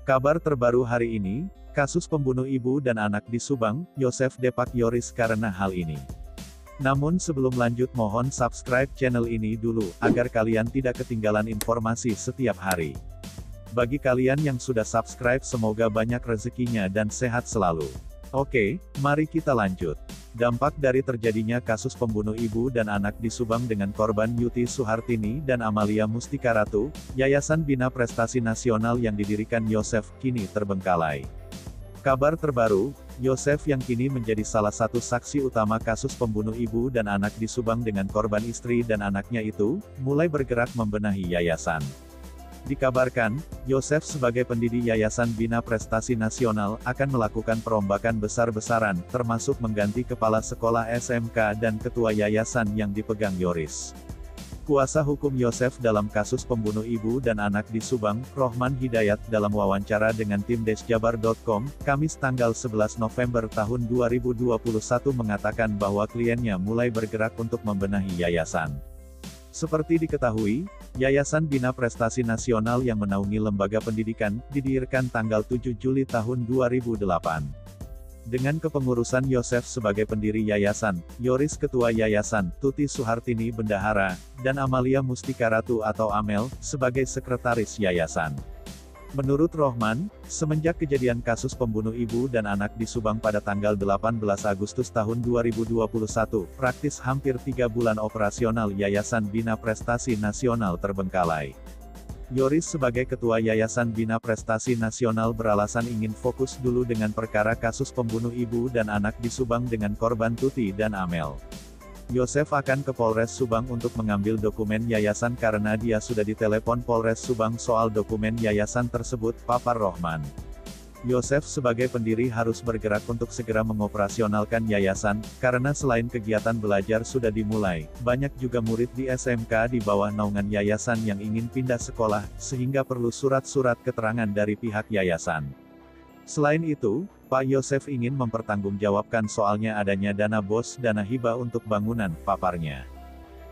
Kabar terbaru hari ini, kasus pembunuh ibu dan anak di Subang, Yosef Depak Yoris karena hal ini. Namun sebelum lanjut mohon subscribe channel ini dulu, agar kalian tidak ketinggalan informasi setiap hari. Bagi kalian yang sudah subscribe semoga banyak rezekinya dan sehat selalu. Oke, mari kita lanjut. Dampak dari terjadinya kasus pembunuh ibu dan anak di Subang dengan korban Yuti Suhartini dan Amalia Mustika Ratu, Yayasan Bina Prestasi Nasional yang didirikan Yosef, kini terbengkalai. Kabar terbaru, Yosef yang kini menjadi salah satu saksi utama kasus pembunuh ibu dan anak di Subang dengan korban istri dan anaknya itu, mulai bergerak membenahi yayasan. Dikabarkan, Yosef sebagai pendiri Yayasan Bina Prestasi Nasional, akan melakukan perombakan besar-besaran, termasuk mengganti kepala sekolah SMK dan ketua yayasan yang dipegang Yoris. Kuasa hukum Yosef dalam kasus pembunuh ibu dan anak di Subang, Rohman Hidayat, dalam wawancara dengan tim Desjabar.com, Kamis tanggal 11 November tahun 2021 mengatakan bahwa kliennya mulai bergerak untuk membenahi yayasan. Seperti diketahui, Yayasan Bina Prestasi Nasional yang menaungi lembaga pendidikan, didirikan tanggal 7 Juli tahun 2008. Dengan kepengurusan Yosef sebagai pendiri yayasan, Yoris ketua yayasan, Tuti Suhartini bendahara, dan Amalia Mustika Ratu atau Amel, sebagai sekretaris yayasan. Menurut Rohman, semenjak kejadian kasus pembunuh ibu dan anak di Subang pada tanggal 18 Agustus tahun 2021, praktis hampir 3 bulan operasional Yayasan Bina Prestasi Nasional terbengkalai. Yoris sebagai ketua Yayasan Bina Prestasi Nasional beralasan ingin fokus dulu dengan perkara kasus pembunuh ibu dan anak di Subang dengan korban Tuti dan Amel. Yosef akan ke Polres Subang untuk mengambil dokumen yayasan karena dia sudah ditelepon Polres Subang soal dokumen yayasan tersebut, papar Rohman. Yosef sebagai pendiri harus bergerak untuk segera mengoperasionalkan yayasan, karena selain kegiatan belajar sudah dimulai, banyak juga murid di SMK di bawah naungan yayasan yang ingin pindah sekolah, sehingga perlu surat-surat keterangan dari pihak yayasan. Selain itu, Pak Yosef ingin mempertanggungjawabkan soalnya adanya dana BOS dana hibah untuk bangunan, paparnya.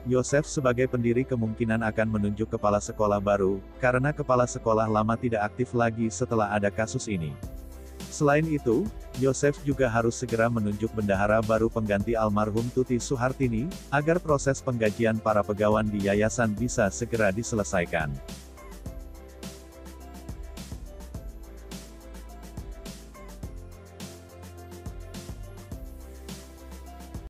Yosef sebagai pendiri kemungkinan akan menunjuk kepala sekolah baru, karena kepala sekolah lama tidak aktif lagi setelah ada kasus ini. Selain itu, Yosef juga harus segera menunjuk bendahara baru pengganti almarhum Tuti Suhartini, agar proses penggajian para pegawai di yayasan bisa segera diselesaikan.